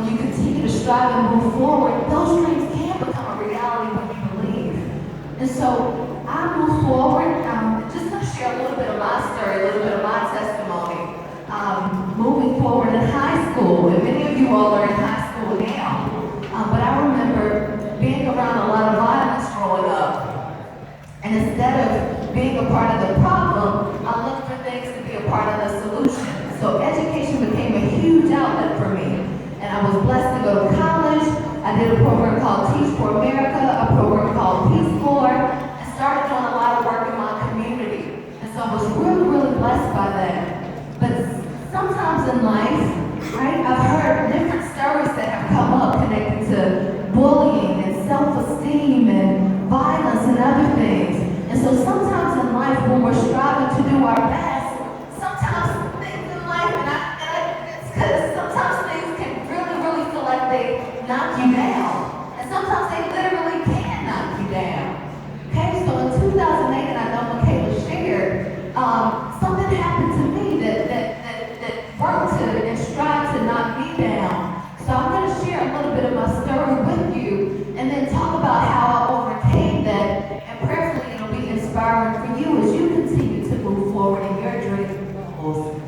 when you continue to strive and move forward, those dreams can become a reality when you believe. And so I move forward, just to share a little bit of my story, a little bit of my testimony. Moving forward in high school, and many of you all are in high school now, but I remember being around a lot of violence growing up. And instead of being a part of the problem, I looked for things to be a part of the solution. So education became a huge outlet for me. And I was blessed to go to college. I did a program called Teach for America, a program called Peace Corps, and started doing a lot of work in my community. And so I was really, really blessed by that. But sometimes in life, right, I've heard different stories that have come up connected to bullying and self-esteem and violence and other things. And so sometimes in life, when we're striving to do our best, sometimes things in life, it's because sometimes things can really, really feel like they knock you down. And sometimes they literally can knock you down. Okay, so in 2008, and I know Michaela shared, something happened to me that worked to and strived to knock me down. So I'm going to share a little bit of my story with you, and then talk about how I overcame that, and prayerfully it'll be inspiring for you as you continue to move forward in your dreams and goals.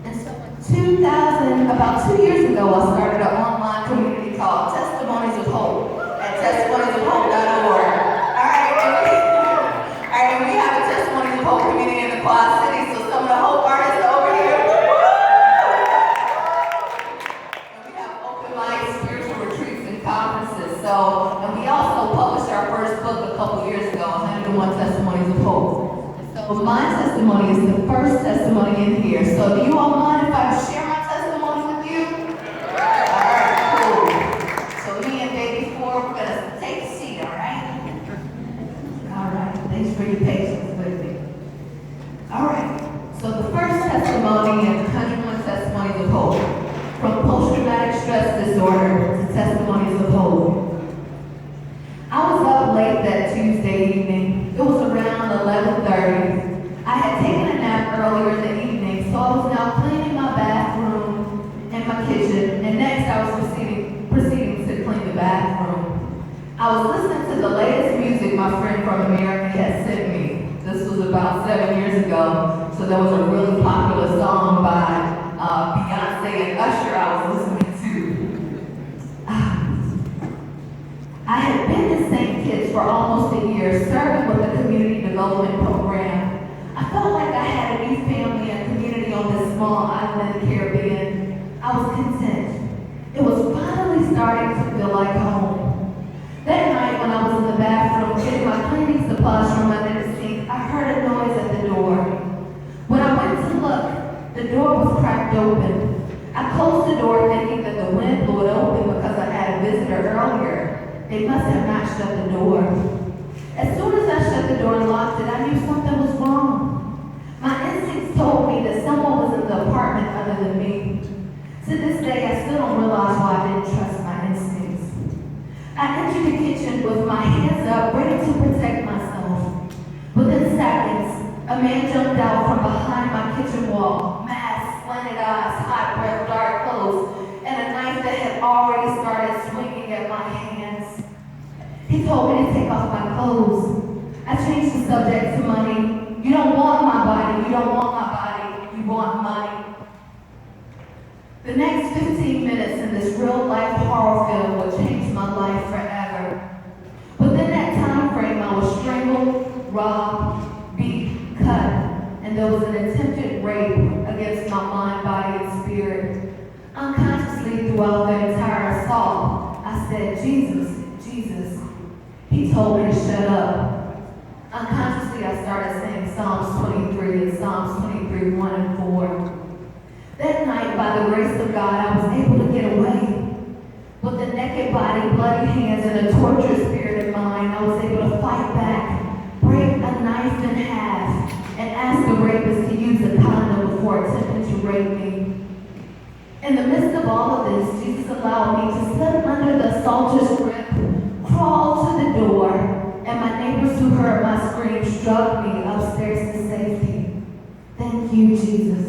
And so in 2000, about 2 years ago, I started an online community called Testimonies of Hope at testimoniesofhope.org. And we have a Testimonies of Hope community in the Quad Cities, so some of the Hope artists are over here. And we have open mic spiritual retreats and conferences. And we also published our first book a couple years ago, 101 Testimonies of Hope. So my testimony is the first testimony in here. So do you all mind if I share my testimony with you? Alright, cool. So me and Baby 4, we're gonna take a seat, alright? Alright, thanks for your patience with me. Alright, so the first testimony is 101 Testimonies of Hope. From post-traumatic stress disorder to Testimonies of Hope. I was up late that Tuesday evening. It was around 11:30. I had taken a nap earlier in the evening, so I was now cleaning my bathroom and my kitchen, and next I was proceeding to clean the bathroom. I was listening to the latest music my friend from America had sent me. This was about 7 years ago, so there was a really popular song by Beyonce and Usher I was listening to. I had been in St. Kitts for almost a year, serving with the community development program. I felt like I had a new family and community on this small island in the Caribbean. I was content. It was finally starting to feel like home. That night when I was in the bathroom getting my cleaning supplies from under the sink, I heard a noise at the door. When I went to look, the door was cracked open. I closed the door thinking that the wind blew it open because I had a visitor earlier. They must have not shut the door. As soon as I shut the door and locked it, I knew something was wrong. My instincts told me that someone was in the apartment other than me. To this day, I still don't realize why I didn't trust my instincts. I entered the kitchen with my hands up, ready to protect myself. Within seconds, a man jumped out from behind my kitchen wall, mask, slanted eyes, hot breath, dark clothes, and a knife that had already started swinging at my hands. He told me to take off my clothes. I changed the subject to money. You don't want my body, you don't want my body, you want money. The next 15 minutes in this real-life horror film would change my life forever. Within that time frame, I was strangled, robbed, beat, cut, and there was an attempted rape against my mind, body, and spirit. Unconsciously throughout the entire assault, I said, Jesus, Jesus. He told me to shut up. Unconsciously, I started saying Psalms 23 and Psalms 23, 1 and 4. That night, by the grace of God, I was able to get away. With a naked body, bloody hands, and a tortured spirit in mind, I was able to fight back, break a knife in half, and ask the rapist to use a condom before attempting to rape me. In the midst of all of this, Jesus allowed me to slip under the assaulter's grip, crawl to the door, and my neighbors who heard my screams drugged me upstairs to safety. Thank you, Jesus.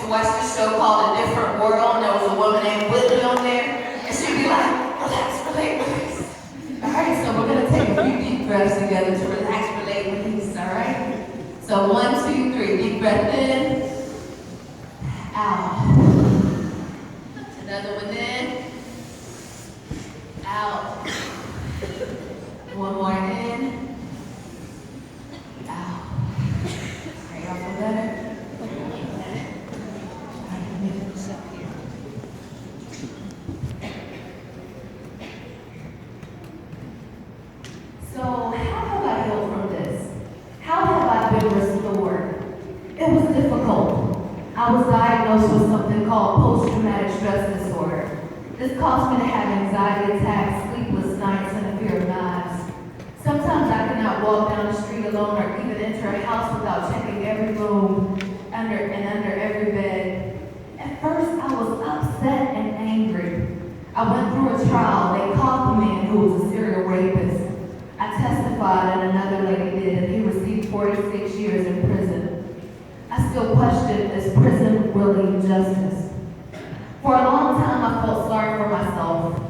to watch this show called A Different World, and there was a woman named Whitney on there, and she'd be like, relax, relate, release. All right, so we're gonna take a few deep breaths together to relax, relate, release, all right? So 1, 2, 3, deep breath in, out. Another one in, out. One more in, out. Are y'all feel better? So how have I healed from this? How have I been restored? It was difficult. I was diagnosed with something called post-traumatic stress disorder. This caused me to have anxiety attacks, sleepless nights, and a fear of knives. Sometimes I could not walk down the street alone or even enter a house without checking every room under every bed. At first, I was upset and angry. I went through a trial. They caught the man who was a serial rapist. I testified and another lady did, and he received 46 years in prison. I still question, is prison really justice? For a long time, I felt sorry for myself.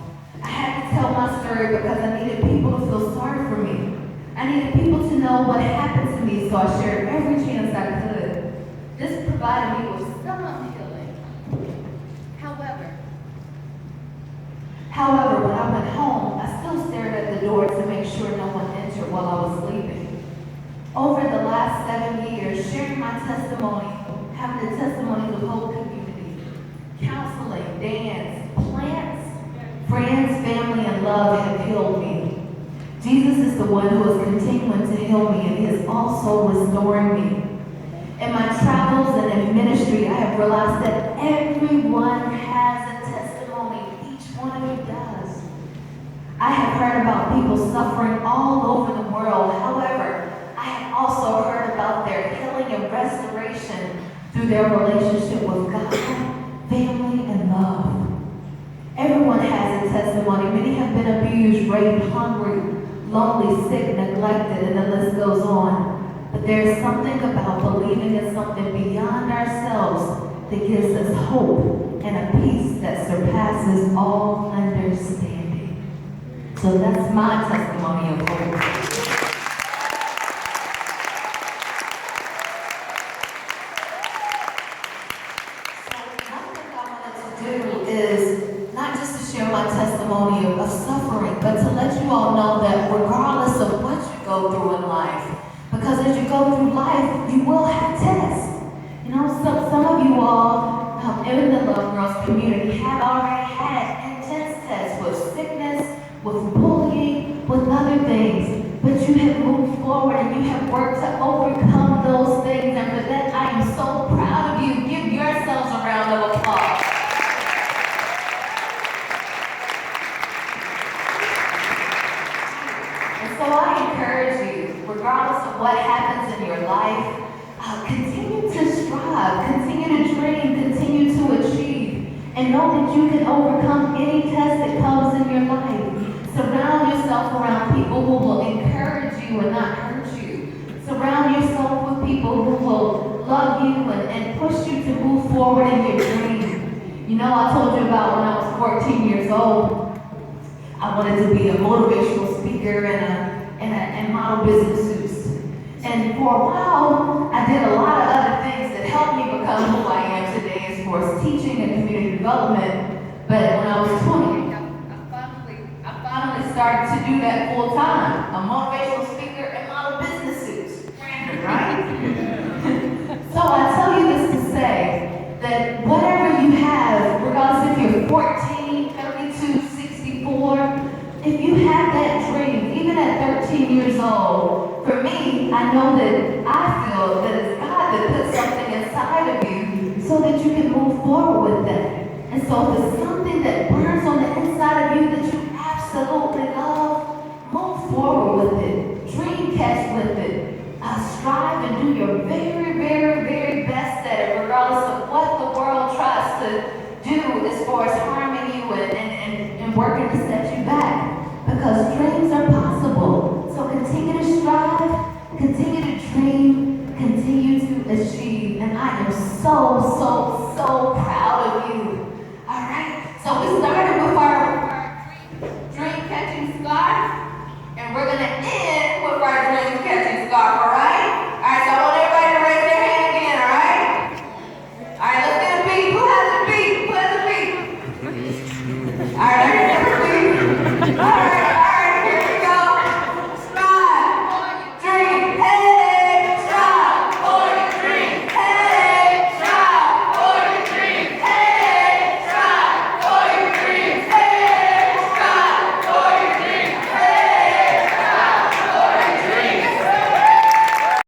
I had to tell my story because I needed people to feel sorry for me. I needed people to know what happened to me, so I shared every chance I could. This provided me with some healing. However, when I went home, I still stared at the door to make sure no one entered while I was sleeping. Over the last 7 years, sharing my testimony, having the testimonies of whole community, counseling, dance, plants, friends, family, and love have healed me. Jesus is the one who is continuing to heal me, and he is also restoring me. In my travels and in ministry, I have realized that everyone has a testimony. Each one of you does. I have heard about people suffering all over the world. However, I have also heard about their healing and restoration through their relationship with God, family, and love. Everyone has a testimony. Many have been abused, raped, hungry, lonely, sick, neglected, and the list goes on. But there's something about believing in something beyond ourselves that gives us hope and a peace that surpasses all understanding. So that's my testimony of hope. So one thing I wanted to do is not just to share my testimony of suffering, but to let you all know that regardless of what you go through in life, because as you go through life, you will have tests. You know, some of you all in the Love Girls community have already had intense tests with sickness, with bullying, with other things. But you have moved forward and you have worked to overcome those things. And for that, I am so proud of you. Give yourselves a round of applause. And so I encourage you, regardless of what happens in your life, continue to strive, continue to dream, continue to achieve, and know that you can overcome any test that comes in your life. Surround yourself around people who will encourage you and not hurt you. Surround yourself with people who will love you and push you to move forward in your dream. You know, I told you about when I was 14 years old, I wanted to be a motivational speaker and model business suits. And for a while, I did a lot of other things that helped me become who I am today as far as teaching and community development. But when I was 20, I finally started to do that full time. A motivational speaker and model business suits. Random, right? So I tell you this to say that whatever you have, regardless if you're 14, 32, 64, if you have that dream, even at 13 years old, for me, I know that I feel that it's God that put something inside of you so that you can move forward with that. And so if it's something that burns on the inside of you that you absolutely love, move forward with it. Dream catch with it. Strive and do your very, very, very best at it, regardless of what the world tries to do as far as harming you and working to set you back. Because dreams are possible. So continue to strive, continue to dream, continue to achieve. And I am so